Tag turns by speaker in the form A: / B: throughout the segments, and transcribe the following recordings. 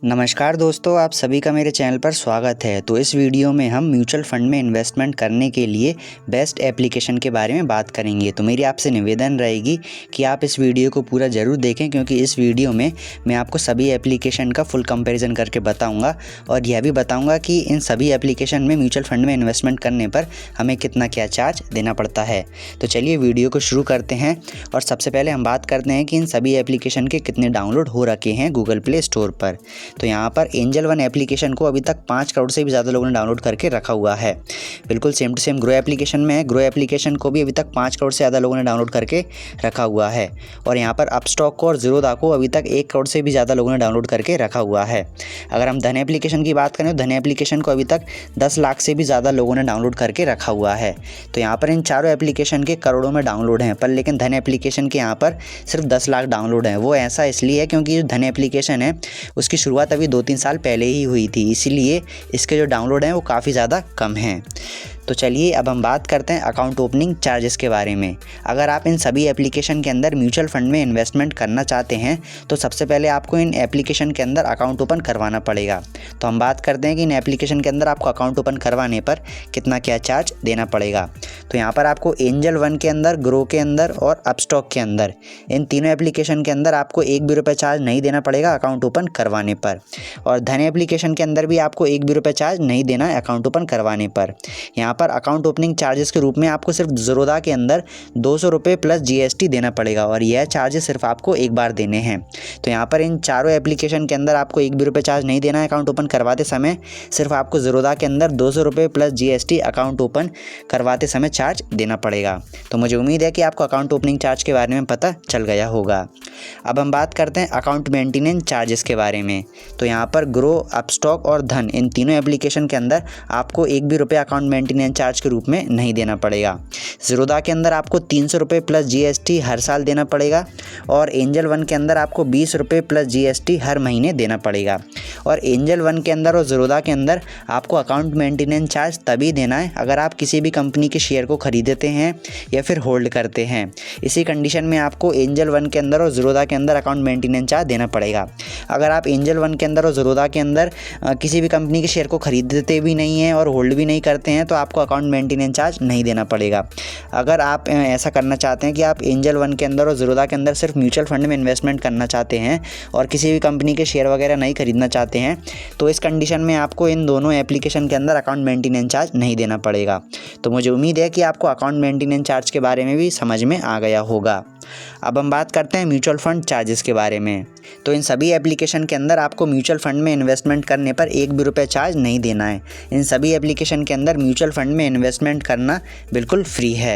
A: नमस्कार दोस्तों, आप सभी का मेरे चैनल पर स्वागत है। तो इस वीडियो में हम म्यूचुअल फंड में इन्वेस्टमेंट करने के लिए बेस्ट एप्लीकेशन के बारे में बात करेंगे। तो मेरी आपसे निवेदन रहेगी कि आप इस वीडियो को पूरा ज़रूर देखें, क्योंकि इस वीडियो में मैं आपको सभी एप्लीकेशन का फुल कंपैरिजन करके बताऊंगा और यह भी बताऊंगा कि इन सभी एप्लीकेशन में म्यूचुअल फंड में इन्वेस्टमेंट करने पर हमें कितना क्या चार्ज देना पड़ता है। तो चलिए वीडियो को शुरू करते हैं और सबसे पहले हम बात करते हैं कि इन सभी एप्लीकेशन के कितने डाउनलोड हो रखे हैं गूगल प्ले स्टोर पर। तो यहाँ पर एंजल वन एप्लीकेशन को अभी तक 5 करोड़ से भी ज़्यादा लोगों ने डाउनलोड करके रखा हुआ है। बिल्कुल same to same Groww application में है। ग्रो एप्लीकेशन को भी अभी तक 5 करोड़ से ज़्यादा लोगों ने डाउनलोड करके रखा हुआ है। और यहाँ पर अपस्टॉक को और ज़ीरोधा को अभी तक 1 करोड़ से भी ज़्यादा लोगों ने डाउनलोड करके रखा हुआ है। अगर हम धन एप्लीकेशन की बात करें तो धन एप्लीकेशन को अभी तक 10 लाख से भी ज़्यादा लोगों ने डाउनलोड करके रखा हुआ है। तो यहाँ पर इन चारों एप्लीकेशन के करोड़ों में डाउनलोड हैं, पर लेकिन धन एप्लीकेशन के यहाँ पर सिर्फ 10 लाख डाउनलोड हैं। वो ऐसा इसलिए है क्योंकि जो धन एप्लीकेशन है उसकी शुरुआत अभी 2-3 साल पहले ही हुई थी, इसीलिए इसके जो डाउनलोड हैं वो काफ़ी ज़्यादा कम हैं। तो चलिए अब हम बात करते हैं अकाउंट ओपनिंग चार्जेस के बारे में। अगर आप इन सभी एप्लीकेशन के अंदर म्यूचुअल फंड में इन्वेस्टमेंट करना चाहते हैं तो सबसे पहले आपको इन एप्लीकेशन के अंदर अकाउंट ओपन करवाना पड़ेगा। तो हम बात करते हैं कि इन एप्लीकेशन के अंदर आपको अकाउंट ओपन करवाने पर कितना क्या चार्ज देना पड़ेगा। तो यहाँ पर आपको एंजल वन के अंदर, ग्रो के अंदर और अपस्टॉक के अंदर, इन तीनों एप्लीकेशन के अंदर आपको 1 भी रुपये चार्ज नहीं देना पड़ेगा अकाउंट ओपन करवाने पर। और धन एप्लीकेशन के अंदर भी आपको 1 भी रुपये चार्ज नहीं देना है अकाउंट ओपन करवाने पर। यहाँ पर अकाउंट ओपनिंग चार्जेस के रूप में आपको सिर्फ ज़ीरोधा के अंदर 200 रुपये प्लस GST देना पड़ेगा और यह चार्जेस सिर्फ आपको एक बार देने हैं। तो यहाँ पर इन चारों एप्लीकेशन के अंदर आपको 1 भी रुपये चार्ज नहीं देना है अकाउंट ओपन करवाते समय। सिर्फ आपको ज़ीरोधा के अंदर 200 रुपये प्लस GST अकाउंट ओपन करवाते समय चार्ज देना पड़ेगा। तो मुझे उम्मीद है कि आपको अकाउंट ओपनिंग चार्ज के बारे में पता चल गया होगा। अब हम बात करते हैं अकाउंट मेंटेनेंस चार्जेस के बारे में। तो यहाँ पर ग्रो, अपस्टॉक और धन, इन तीनों एप्लीकेशन के अंदर आपको 1 भी रुपये अकाउंट मेंटेनेंस चार्ज के रूप में नहीं देना पड़ेगा। ज़ीरोधा के अंदर आपको 300 रुपये प्लस GST हर साल देना पड़ेगा और एंजल वन के अंदर आपको 20 रुपये प्लस GST हर महीने देना पड़ेगा। और एंजल वन के अंदर और ज़ीरोधा के अंदर आपको अकाउंट मेंटेनेंस चार्ज तभी देना है अगर आप किसी भी कंपनी के शेयर को खरीदते हैं या फिर होल्ड करते हैं। इसी कंडीशन में आपको एंजल वन के अंदर और ज़ीरोधा के अंदर अकाउंट मेंटेनेंस चार्ज देना पड़ेगा। अगर आप एंजल वन के अंदर और ज़ीरोधा के अंदर किसी भी कंपनी के शेयर को खरीदते भी नहीं हैं और होल्ड भी नहीं करते हैं तो आपको अकाउंट मेंटेनेंस चार्ज नहीं देना पड़ेगा। अगर आप ऐसा करना चाहते हैं कि आप एंजल वन के अंदर और ज़ीरोधा के अंदर सिर्फ म्यूचुअल फंड में इन्वेस्टमेंट करना चाहते हैं और किसी भी कंपनी के शेयर वगैरह नहीं खरीदना चाहते हैं, तो इस कंडीशन में आपको इन दोनों एप्लीकेशन के अंदर अकाउंट मेंटेनेंस चार्ज नहीं देना पड़ेगा। तो मुझे उम्मीद है कि आपको अकाउंट मेंटेनेंस चार्ज के बारे में भी समझ में आ गया होगा। अब हम बात करते हैं म्यूचुअल फंड चार्जेस के बारे में। तो इन सभी एप्लीकेशन के अंदर आपको म्यूचुअल फंड में इन्वेस्टमेंट करने पर 1 भी रुपये चार्ज नहीं देना है। इन सभी एप्लीकेशन के अंदर म्यूचुअल फंड में इन्वेस्टमेंट करना बिल्कुल फ्री है।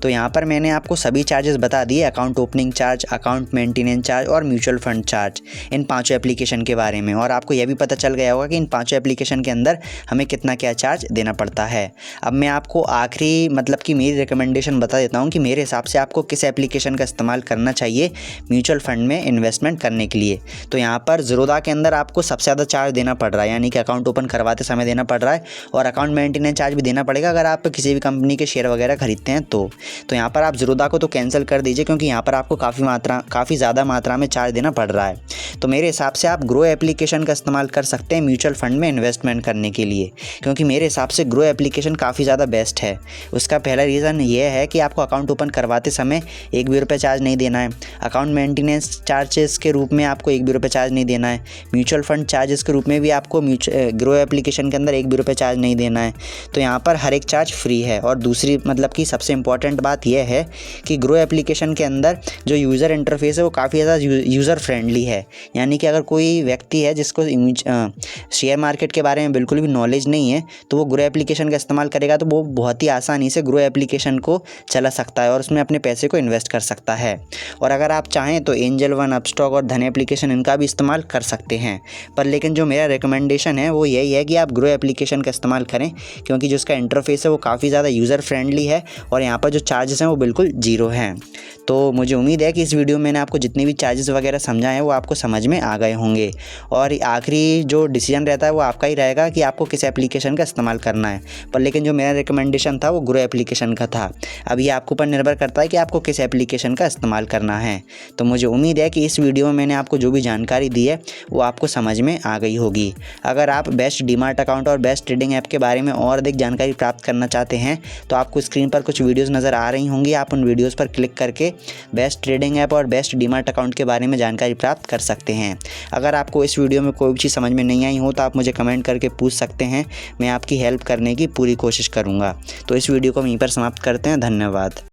A: तो यहाँ पर मैंने आपको सभी चार्जेस बता दिए, account opening charge, account maintenance charge और म्यूचुअल फंड चार्ज, इन पाँचों एप्लीकेशन के बारे में। और आपको यह भी पता चल गया होगा कि इन पाँचों एप्लीकेशन के अंदर हमें कितना क्या चार्ज देना पड़ता है। अब मैं आपको आखिरी कि मेरी रिकमेंडेशन बता देता हूँ कि मेरे हिसाब से आपको किस एप्लीकेशन का इस्तेमाल करना चाहिए म्यूचुअल फंड में इन्वेस्टमेंट करने के लिए। तो यहाँ पर ज़ीरोधा के अंदर आपको सबसे ज़्यादा चार्ज देना पड़ रहा है, यानी कि अकाउंट ओपन करवाते समय देना पड़ रहा है और अकाउंट मेंटेनेंस चार्ज भी देना पड़ेगा अगर आप किसी भी कंपनी के शेयर वगैरह खरीदते हैं तो यहाँ पर आप ज़ीरोधा को तो कैंसिल कर दीजिए, क्योंकि यहाँ पर आपको काफ़ी ज़्यादा मात्रा में चार्ज देना पड़ रहा है। तो मेरे हिसाब से आप ग्रो एप्लीकेशन का इस्तेमाल कर सकते हैं म्यूचुअल फंड में इन्वेस्टमेंट करने के लिए, क्योंकि मेरे हिसाब से ग्रो एप्लीकेशन काफ़ी ज़्यादा बेस्ट है। उसका पहला रीज़न ये है कि आपको अकाउंट ओपन करवाते समय 1 भी रुपये चार्ज नहीं देना है। अकाउंट मेंटेनेंस चार्जेस के रूप में आपको 1 भी रुपये चार्ज नहीं देना है। म्यूचुअल फंड चार्जेस के रूप में भी आपको ग्रो एप्लीकेशन के अंदर 1 भी रुपये चार्ज नहीं देना है। तो यहाँ पर हर एक चार्ज फ्री है। और दूसरी कि सबसे इम्पॉर्टेंट बात यह है कि ग्रो एप्लीकेशन के अंदर जो यूज़र इंटरफेस है वो काफ़ी ज़्यादा यूज़र फ्रेंडली है, यानी कि अगर कोई व्यक्ति है जिसको शेयर मार्केट के बारे में बिल्कुल भी नॉलेज नहीं है तो वो ग्रो एप्लीकेशन का इस्तेमाल करेगा तो वो बहुत ही आसानी से ग्रो एप्लीकेशन को चला सकता है और उसमें अपने पैसे को इन्वेस्ट कर सकता है। और अगर आप चाहें तो एंजल वन, अपस्टॉक और धन एप्लीकेशन इनका भी इस्तेमाल कर सकते हैं, पर लेकिन जो मेरा रिकमेंडेशन है वो यही है कि आप ग्रो एप्लीकेशन का इस्तेमाल करें, क्योंकि जो उसका इंटरफेस है वो काफ़ी ज़्यादा यूज़र फ्रेंडली है और यहाँ पर जो चार्जेस हैं वो बिल्कुल ज़ीरो हैं। तो मुझे उम्मीद है कि इस वीडियो में मैंने आपको जितने भी चार्जेस वगैरह समझाए हैं वो आपको समझ में आ गए होंगे और आखिरी जो डिसीजन रहता है वो आपका ही रहेगा कि आपको किस एप्लीकेशन का इस्तेमाल करना है। पर लेकिन जो मेरा रिकमेंडेशन था वो ग्रो एप्लीकेशन का था। अब ये आपके ऊपर निर्भर करता है कि आपको किस एप्लीकेशन का इस्तेमाल करना है। तो मुझे उम्मीद है कि इस वीडियो में मैंने आपको जो भी जानकारी दी है वो आपको समझ में आ गई होगी। अगर आप बेस्ट डीमार्ट अकाउंट और बेस्ट ट्रेडिंग ऐप के बारे में और अधिक जानकारी प्राप्त करना चाहते हैं तो आपको स्क्रीन पर कुछ वीडियोस नज़र आ रही होंगी। आप उन वीडियोस पर क्लिक करके बेस्ट ट्रेडिंग ऐप और बेस्ट डीमार्ट अकाउंट के बारे में जानकारी प्राप्त कर सकते हैं। अगर आपको इस वीडियो में कोई भी चीज़ समझ में नहीं आई हो तो आप मुझे कमेंट करके पूछ सकते हैं, मैं आपकी हेल्प करने की पूरी कोशिश करूँगा। तो इस वीडियो को वहीं पर समाप्त करते हैं। धन्यवाद।